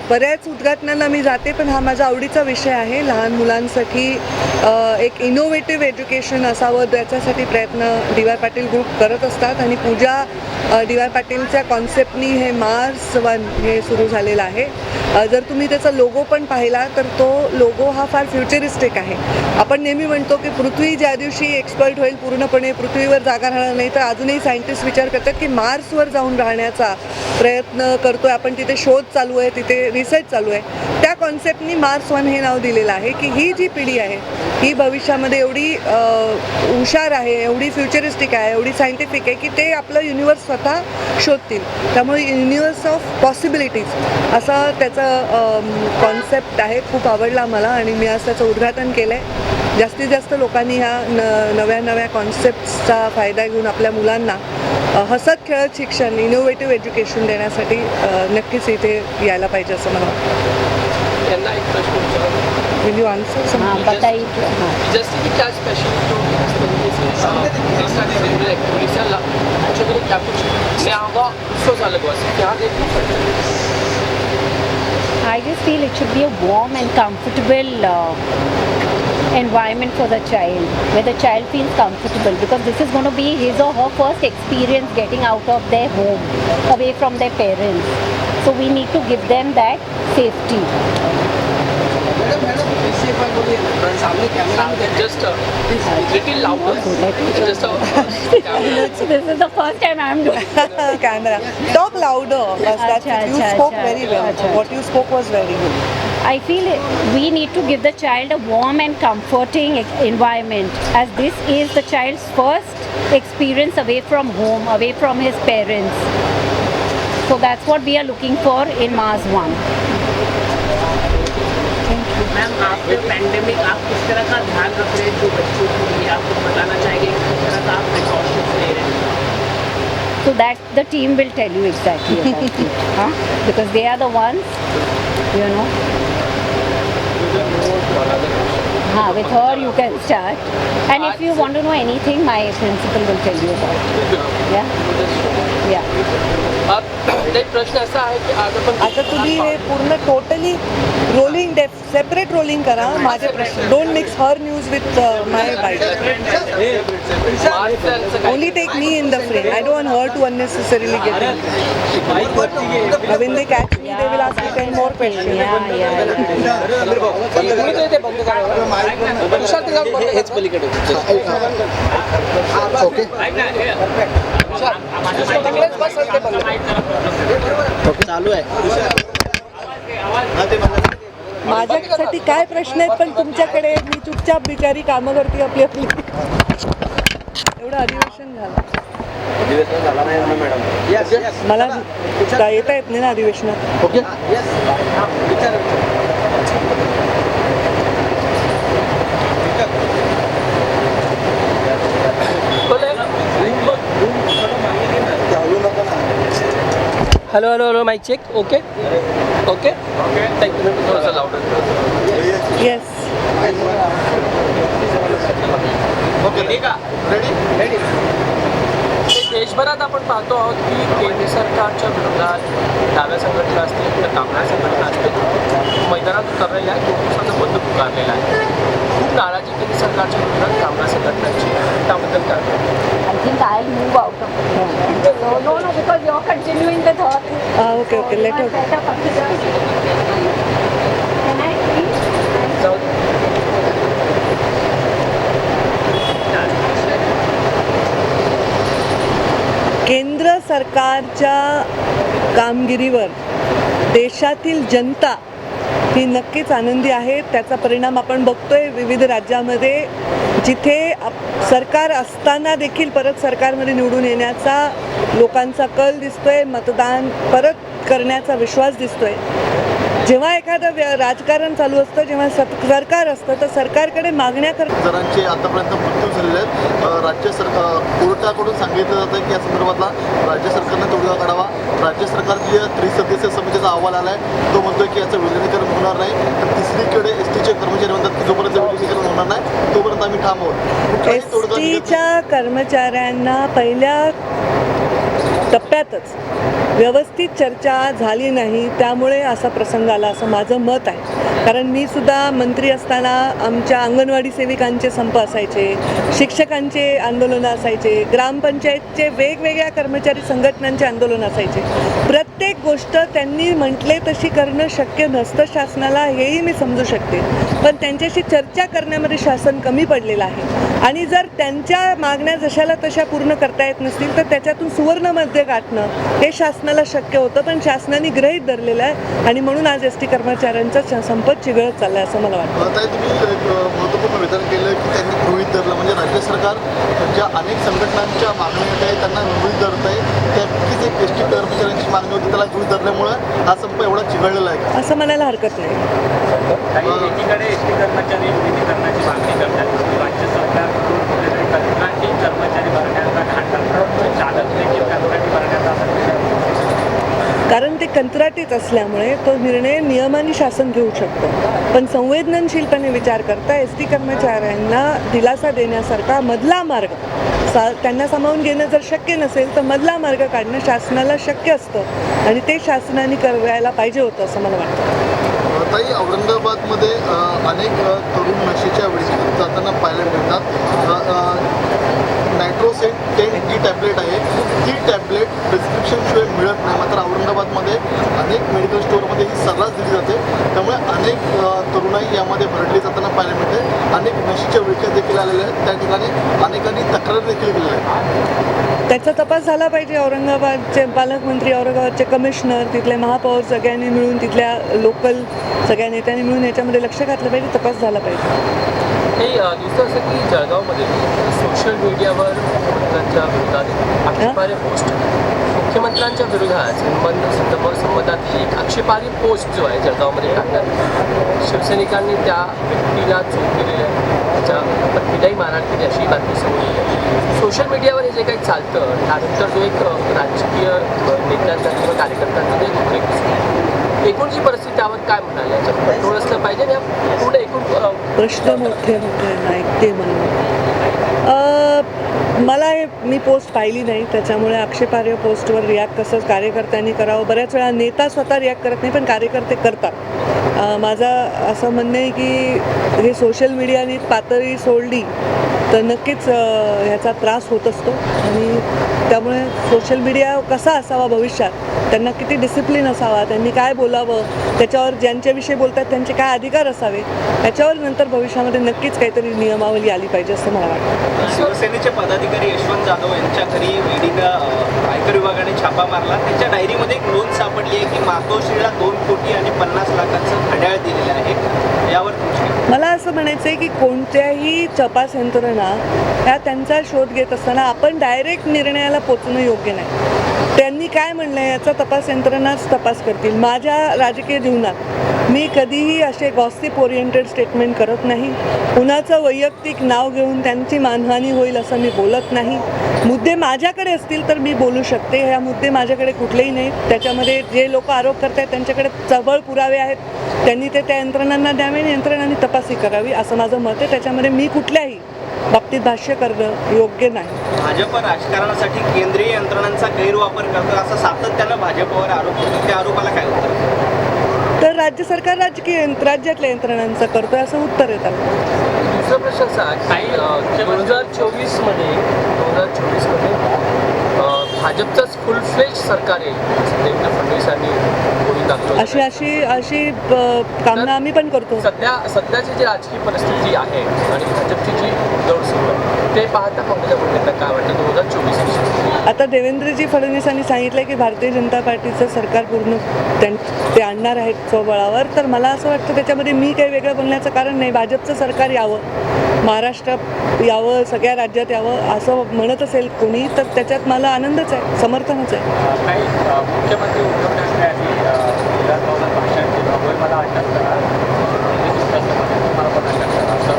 बऱ्याच उद्घाटनांना मी जाते, पण हा माझा आवडीचा विषय आहे. लहान मुलांसाठी एक इनोव्हेटिव्ह एज्युकेशन असावं त्याच्यासाठी प्रयत्न डी.वाय. पाटील ग्रुप करत असतात आणि पूजा डी.वाय. पाटीलच्या कॉन्सेप्टनी हे मार्स वन हे सुरू झालेलं आहे. जर तुम्ही त्याचा लोगो पण पाहिला तर तो लोगो हा फार फ्युचरिस्टिक आहे. आपण नेहमी म्हणतो की पृथ्वी ज्या दिवशी एक्सपर्ट होईल पूर्णपणे, पृथ्वीवर जागा राहणार नाही, तर अजूनही सायंटिस्ट विचार करतात की मार्सवर जाऊन राहण्याचा प्रयत्न करतोय आपण. तिथे शोध चालू आहे, तिथे रिसर्च चालू आहे. त्या कॉन्सेप्टनी मार्स वन हे नाव दिलेलं आहे की ही जी पिढी आहे ही भविष्यामध्ये एवढी हुशार आहे, एवढी फ्युचरिस्टिक आहे, एवढी सायंटिफिक आहे की ते आपलं युनिवर्स स्वतः शोधतील. त्यामुळे युनिवर्स ऑफ पॉसिबिलिटीज असा त्याचा कॉन्सेप्ट आहे. खूप आवडला मला आणि मी आज त्याचं उद्घाटन केलं आहे. जास्तीत जास्त लोकांनी ह्या नव्या कॉन्सेप्ट्सचा फायदा घेऊन आपल्या मुलांना हसत खेळत शिक्षण, इनोव्हेटिव्ह एज्युकेशन देण्यासाठी नक्कीच इथे यायला पाहिजे असं मला वाटतं. त्यांना एक प्रश्न विचारायचा. Will you answer? जस्ट की क्या स्पेशल तो इस तरीके से जैसा रेगुलर एक्टिविटीज है तुमच्याकडे क्या कुछ न्यावा उसको झालं बस क्या देखो. I just feel it should be a warm and comfortable environment for the child, where the child feels comfortable, because this is going to be his or her first experience getting out of their home, away from their parents. So we need to give them that safety. Just little louder. Just This is the first time I'm doing. Camera. Talk louder. That's it. You spoke very well. What you spoke was very good. I feel we need to give the child a warm and comforting environment, as this is the child's first experience away from home, away from his parents. So that's what we are looking for in Mars One. Ma'am after pandemic आप किस तरह का ध्यान रख रहे हैं जो बच्चों के लिए आपको बताना चाहेंगे किस तरह का आप प्रिकॉशंस ले रहे हैं? So that the team will tell you exactly about it, huh? Because they are the ones, you know. With her you can start, and if you want to know anything, my principal will tell you about it. Yeah. एक प्रश्न असा आहे की आज आपण आता तुम्ही हे पूर्ण टोटली रोलिंग सेपरेट रोलिंग करा. माझे प्रश्न don't mix her news with my bite. Only take me in the frame. I don't want her to unnecessarily get in. When they catch me, they will ask me 10 more questions. हेच पलीकडे okay चालू आहे. माझ्यासाठी काय प्रश्न आहेत पण तुमच्याकडे मी चुपचाप बिचारी कामं करते आपली आपली. एवढं अधिवेशन झालं. मला येता येत नाही ना अधिवेशनात. Okay hello hello hello mike check. Okay okay thank you. थोडंसं लाऊडर. येस. ओके ठीक आहे. रेडी. देशभरात आपण पाहतो आहोत की केंद्र सरकारच्या विरोधात डाव्या संघटना असतील किंवा कामगार संघटना असतील मैदानात उतरलेल्या आहे. 2 दिवसाचा बंद पुकारलेला आहे. खूप नाराजी केंद्र सरकारच्या विरोधात कामगार संघटनांची. त्याबद्दल काय? I think I'll move out of it. No, because you're continuing the thought. Okay, let her go. Can I please? केंद्र सरकारच्या कामगिरीवर देशातील जनता ही नक्कीच आनंदी आहे. त्याचा परिणाम आपण बघतोय विविध राज्यामध्ये, जिथे सरकार असताना देखील परत सरकारमध्ये निवडून येण्याचा लोकांचा कल दिसतोय, मतदान परत करण्याचा विश्वास दिसतोय. जेव्हा एखादं राजकारण चालू असतं, जेव्हा सरकार असतं, तर सरकारकडे मागण्या जणांचे आतापर्यंत मृत्यू झालेले आहेत. राज्य सरकार कोर्टाकडून सांगितलं जातं की या संदर्भातला राज्य सरकारनं तोडगा काढावा. राज्य सरकारची त्रिसदस्यीय समितीचा अहवाल आला आहे, तो म्हणतोय की याचं विलिनीकरण होणार नाही. तर तिसरीकडे एसटीचे कर्मचारी म्हणतात की जोपर्यंत विलिनीकरण होणार नाही तोपर्यंत आम्ही ठाम आहोत. एसटीच्या कर्मचाऱ्यांना पहिल्या टप्प्यात मुळातच व्यवस्थित चर्चा झाली नाही, त्यामुळे असा प्रसंग आला असं माझं मत आहे. कारण मी सुद्धा मंत्री असताना आमच्या अंगणवाडी सेविकांचे संप असायचे, शिक्षकांचे आंदोलनं असायचे, ग्रामपंचायतचे वेगवेगळ्या कर्मचारी संघटनांचे आंदोलन असायचे. प्रत्येक गोष्ट त्यांनी म्हटले तशी करणं शक्य नसतं शासनाला, हेही मी समजू शकते. पण त्यांच्याशी चर्चा करण्यामध्ये शासन कमी पडलेलं आहे. आणि जर त्यांच्या मागण्या जशाला तशा पूर्ण करता येत नसतील तर त्याच्यातून सुवर्ण मध्य गाठणं हे शासनाला शक्य होतं, पण शासनाने गृहीत धरलेलं आहे आणि म्हणून आज एस टी कर्मचाऱ्यांचा संप चिघळत चालला आहे असं मला वाटतं. ताई, तुम्ही एक महत्त्वपूर्ण विधान केलं की त्यांनी गृहीत धरलं, म्हणजे राज्य सरकार ज्या अनेक संघटनांच्या मागण्या येत आहेत त्यांना गृहीत धरत आहे, त्यापैकीच एक एस टी कर्मचाऱ्यांची मागणी होती त्याला गृहीत धरल्यामुळं हा संप एवढा चिघळलेला आहे. असं म्हणायला हरकत नाही. एकीकडे एस टी कर्मचारी विलीनीकरणाची मागणी करतात, राज्य सरकार कंत्राटी कर्मचारी भरण्याचा घाटा चालक देखील कंत्राटी भरण्याचा कारण ते कंत्राटीच असल्यामुळे तो निर्णय नियमाने शासन घेऊ शकतं. पण संवेदनशीलपणे विचार करता एस टी कर्मचाऱ्यांना दिलासा देण्यासारखा मधला मार्ग त्यांना सामावून घेणं जर शक्य नसेल तर मधला मार्ग काढणं शासनाला शक्य असतं आणि ते शासनाने करायला पाहिजे होतं असं मला वाटतं. ताई, औरंगाबादमध्ये अनेक तरुण नशेच्या विळख्यात जाताना पाहायला मिळतात. नायट्रोसेट 10 जी टॅबलेट आहे, ती टॅबलेट प्रिस्क्रिप्शनशिवाय मिळत नाही. मात्र औरंगाबादमध्ये अनेक मेडिकल स्टोअरमध्ये ही सर्रास दिली जाते, त्यामुळे अनेक तरुणाई यामध्ये भरडली जाताना पाहायला मिळते. अनेक नशेच्या विळख्यात देखील आलेल्या आहेत, त्या ठिकाणी अनेकांनी तक्रार देखील केलेल्या आहेत. त्याचा तपास झाला पाहिजे. औरंगाबादचे पालकमंत्री, औरंगाबादचे कमिशनर, तिथले महापौर सगळ्यांनी मिळून, तिथल्या लोकल सगळ्या नेत्यांनी मिळून याच्यामध्ये लक्ष घातलं पाहिजे, तपास झाला पाहिजे. हे दुसरं असं की जळगावमध्ये सोशल मीडियावर मुख्यमंत्र्यांच्या विरोधात आक्षेपार्ह पोस्ट, मुख्यमंत्र्यांच्या विरोधात संबंधातली एक आक्षेपार्ह पोस्ट जो आहे जळगावमध्ये टाकण्यात, शिवसैनिकांनी त्या व्यक्तीला चूक केलेली आहे, त्याच्या पत्नीलाही मारहाण केली अशी बातमी समोर येते. सोशल मीडियावर हे जे काही चालतं त्यानंतर जो एक राजकीय नेत्यांचा किंवा कार्यकर्त्यांचा जो एक उद्रेक दिसतो, एकूण जी परिस्थिती त्यावर काय म्हणाल, याच्यात कंट्रोल असलं पाहिजे आणि पूर्ण एकूण प्रश्न मोठे मोठे ऐकते मला मी पोस्ट पाहिली नाही, त्याच्यामुळे आक्षेपार्ह पोस्टवर रिॲक्ट कसं कार्यकर्त्यांनी करावं. बऱ्याच वेळा नेता स्वतः रिॲक्ट करत नाही पण कार्यकर्ते करतात. माझं असं म्हणणं आहे की हे सोशल मीडियाने पातळी सोडली तर नक्कीच ह्याचा त्रास होत असतो आणि त्यामुळे सोशल मीडिया कसा असावा भविष्यात, त्यांना किती डिसिप्लिन असावा, त्यांनी काय बोलावं, त्याच्यावर ज्यांच्याविषयी बोलतात त्यांचे काय अधिकार असावे, याच्यावर नंतर भविष्यामध्ये नक्कीच काहीतरी नियमावली आली पाहिजे असं मला वाटतं. शिवसेनेचे पदाधिकारी यशवंत जाधव यांच्या घरी ईडीनं आयकर विभागाने छापा मारला. त्यांच्या डायरीमध्ये एक नोंद सापडली आहे की मातोश्रीला 2 कोटी आणि 50 लाखाचं घड्याळ दिलेलं आहे. यावर मला असं म्हणायचं आहे की कोणत्याही तपास यंत्रणा ह्या त्यांचा शोध घेत असताना आपण डायरेक्ट निर्णयाला पोचणं योग्य नाही. त्यांनी काय म्हणलं याचा तपास यंत्रणाच तपास करतील. माझ्या राजकीय जीवनात मी कधीही असे गॉसिप ओरिएंटेड स्टेटमेंट करत नाही. कुणाचं वैयक्तिक नाव घेऊन त्यांची मानहानी होईल असं मी बोलत नाही. मुद्दे माझ्याकडे असतील तर मी बोलू शकते. ह्या मुद्दे माझ्याकडे कुठलेही नाहीत. त्याच्यामध्ये जे लोक आरोप करत आहेत त्यांच्याकडे सबळ पुरावे आहेत, त्यांनी ते त्या यंत्रणांना द्यावे आणि यंत्रणांनी तपासणी करावी असं माझं मत आहे. त्याच्यामध्ये मी कुठल्याही बाबतीत भाष्य करणं योग्य नाही. भाजप राजकारणासाठी केंद्रीय यंत्रणांचा गैरवापर करतो असा सातत्यानं भाजपवर आरोप होतो, त्या आरोपाला काय उत्तर? तर राज्य सरकार राज्यातल्या यंत्रणांचा करतोय असं उत्तर येतात. दुसरा प्रश्न असा काही 2024मध्ये भाजपचंच फुल फ्लेज सरकार येईल देवेंद्र फडणवीसांनी बोलून दाखवलं. अशी कामना आम्ही पण करतो. सध्याची जी राजकीय परिस्थिती आहे आणि भाजपची जी दौड सुरू आहे ते पाहता काँग्रेसच्या भूमिकेला काय वाटतं 2024? आता देवेंद्रजी फडणवीसांनी सांगितलं की भारतीय जनता पार्टीचं सरकार पूर्ण ते आणणार आहेत स्वबळावर. तर मला असं वाटतं त्याच्यामध्ये मी काही वेगळं बोलण्याचं कारण नाही. भाजपचं सरकार यावं, महाराष्ट्रात यावं, सगळ्या राज्यात यावं असं म्हणत असेल कोणी तर त्याच्यात मला आनंदच आहे, समर्थनच आहे. काही मुख्यमंत्री उद्धव ठाकरे यांनी विधानभवनात भाषण केलं, मला अटक करा, मला पण अटक करा असं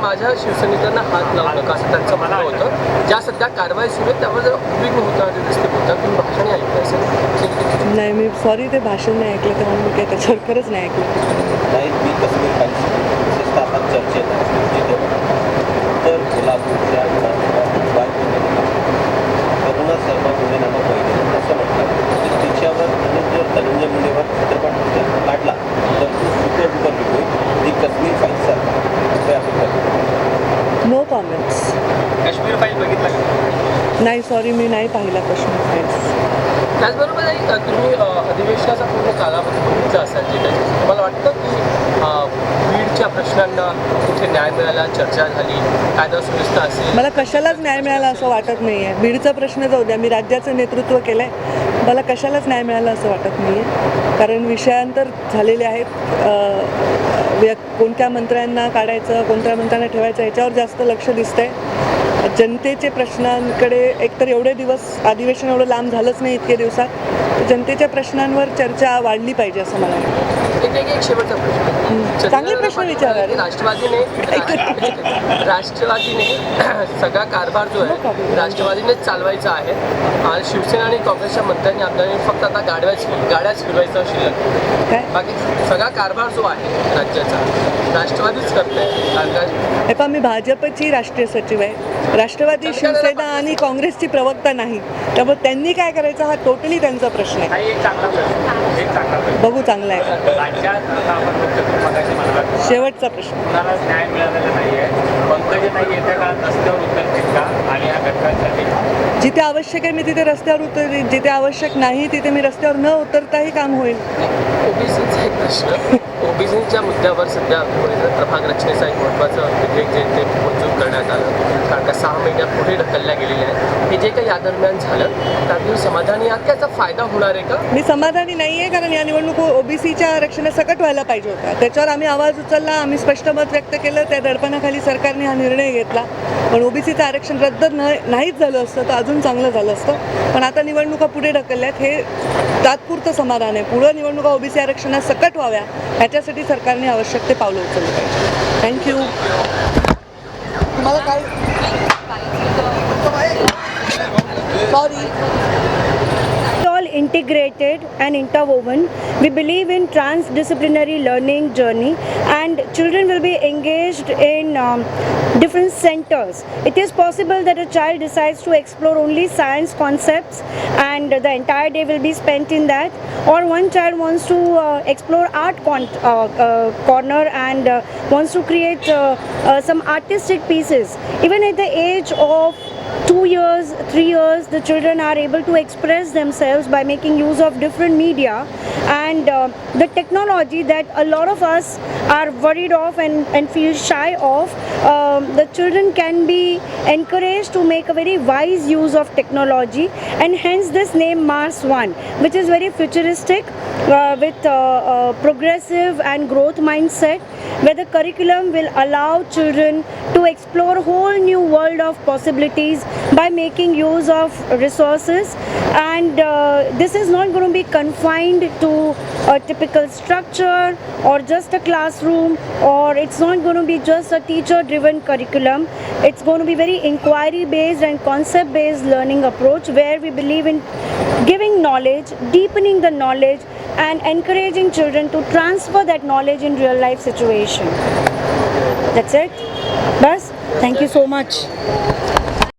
माझ्या शिवसैनिकांना हात लावू नका असं त्यांचं म्हणणं होतं. ज्या सध्या कारवाई सुरू आहे त्यामुळे जर उद्विग्न होता आणि दिसते होता तुम्ही भाषणही ऐकलं असेल. नाही, मी सॉरी ते भाषण नाही ऐकलं त्यामुळे मी काही त्याच्यावर खरंच नाही ऐकलं. नाही, मी कश्मीर काळजी विशेषतः आता चर्चेत आहे तर कोल्हापूरच्या तरुण पुन्हा सहभाग होण्याना पाहिजे असं म्हटलं तिच्यावर आणि जर धनंजय मुंडेवर चित्रपट काढला तर तो सुपर डुपर हिट होईल ती काश्मीर फाईलचा नो कॉमेंट्स. काश्मीर फाईल बघितला का? नाही, सॉरी, मी नाही पाहिला काश्मीर फाईल्स. त्याचबरोबर तुम्ही अधिवेशनाचा पूर्ण कालावधी बघितला असाल जे काही तुम्हाला वाटतं की बीडच्या प्रश्नांना कुठे न्याय मिळाला, चर्चा झाली, कायदा सुव्यवस्था असेल? मला कशालाच न्याय मिळाला असं वाटत नाही आहे. बीडचा प्रश्न जाऊ द्या, मी राज्याचं नेतृत्व केलं आहे, मला कशालाच न्याय मिळाला असं वाटत नाही आहे. कारण विषयांतर झालेले आहेत. कोणत्या मंत्र्यांना काढायचं, कोणत्या मंत्र्यांना ठेवायचं याच्यावर जास्त लक्ष दिसतंय. जनतेचे प्रश्नांकडे एकतर एवढे दिवस अधिवेशन एवढं लांब झालंच नाही इतके दिवसात, तर जनतेच्या प्रश्नांवर चर्चा वाढली पाहिजे असं मला वाटतं. एक शेवटचा प्रश्न. चांगले प्रश्न विचारा. राष्ट्रवादीने सगळा कारभार जो आहे राष्ट्रवादीनेच चालवायचा आहे. आज शिवसेना आणि काँग्रेसच्या मंत्र्यांनी आमदारांनी फक्त आता गाड्याच फिरवायचं शिल्लक. काय बाकी सगळा कारभार जो आहे राज्याचा राष्ट्रवादीच करते. हे पहा, मी भाजपची राष्ट्रीय सचिव आहे. राष्ट्रवादी, शिवसेना आणि काँग्रेसची प्रवक्ता नाही. त्यामुळे त्यांनी काय करायचं हा टोटली त्यांचा प्रश्न आहे. हा एक चांगला प्रश्न, एक चांगला प्रश्न. बघू चांगला आहे का. राज्यात आता आपण बघतो मगाशी म्हणाला शेवटचा प्रश्न. कुणाला न्याय मिळालेला नाही आहे. पंकजाताई येत्या काळात रस्त्यावर उतरतील का आणि या घटकांसाठी जिथे आवश्यक आहे मी तिथे रस्त्यावर उतरेन, जिथे आवश्यक नाही तिथे मी रस्त्यावर न उतरताही काम होईल. ओबीसीचा एक प्रश्न. ओबीसीच्या मुद्द्यावर सध्या प्रभाग रचनेचा एक महत्त्वाचं विधेयक जे ते मंजूर करण्यात आलं, कारण का 6 महिन्यापुढे ढकलल्या गेलेल्या आहेत. हे जे काही या दरम्यान झालं त्यात तुम्ही समाधानी आहात, त्याचा फायदा होणार आहे का? मी समाधानी नाही आहे, कारण या निवडणूक ओबीसीच्या आरक्षणासकट व्हायला पाहिजे होत्या. त्याच्यावर आम्ही आवाज उचलला, आम्ही स्पष्ट मत व्यक्त केलं. त्या दडपणाखाली सरकारने हा निर्णय घेतला. पण ओबीसीचं आरक्षण रद्द नाहीच झालं असतं तर अजून चांगलं झालं असतं. पण आता निवडणुका पुढे ढकलल्यात, हे तात्पुरतं समाधान आहे. पुढं निवडणुका ओबीसी आरक्षणात सकट व्हाव्या ह्याच्यासाठी सरकारने आवश्यक ते पावलं उचलली पाहिजे. थँक्यू. तुम्हाला काय sorry. All integrated and interwoven. We believe in transdisciplinary learning journey, and children will be engaged in different centers. It is possible that a child decides to explore only science concepts and the entire day will be spent in that, or one child wants to explore art corner and wants to create some artistic pieces. Even at the age of 2 years, 3 years, the children are able to express themselves by making use of different media, and the technology that a lot of us are worried of and feel shy of, the children can be encouraged to make a very wise use of technology, and hence this name Mars One, which is very futuristic with progressive and growth mindset, where the curriculum will allow children to explore a whole new world of possibilities by making use of resources, and this is not going to be confined to a typical structure or just a classroom, or it's not going to be just a teacher driven curriculum. It's going to be very inquiry based and concept based learning approach, where we believe in giving knowledge, deepening the knowledge, and encouraging children to transfer that knowledge in real life situation. That's it. Bas, thank you so much.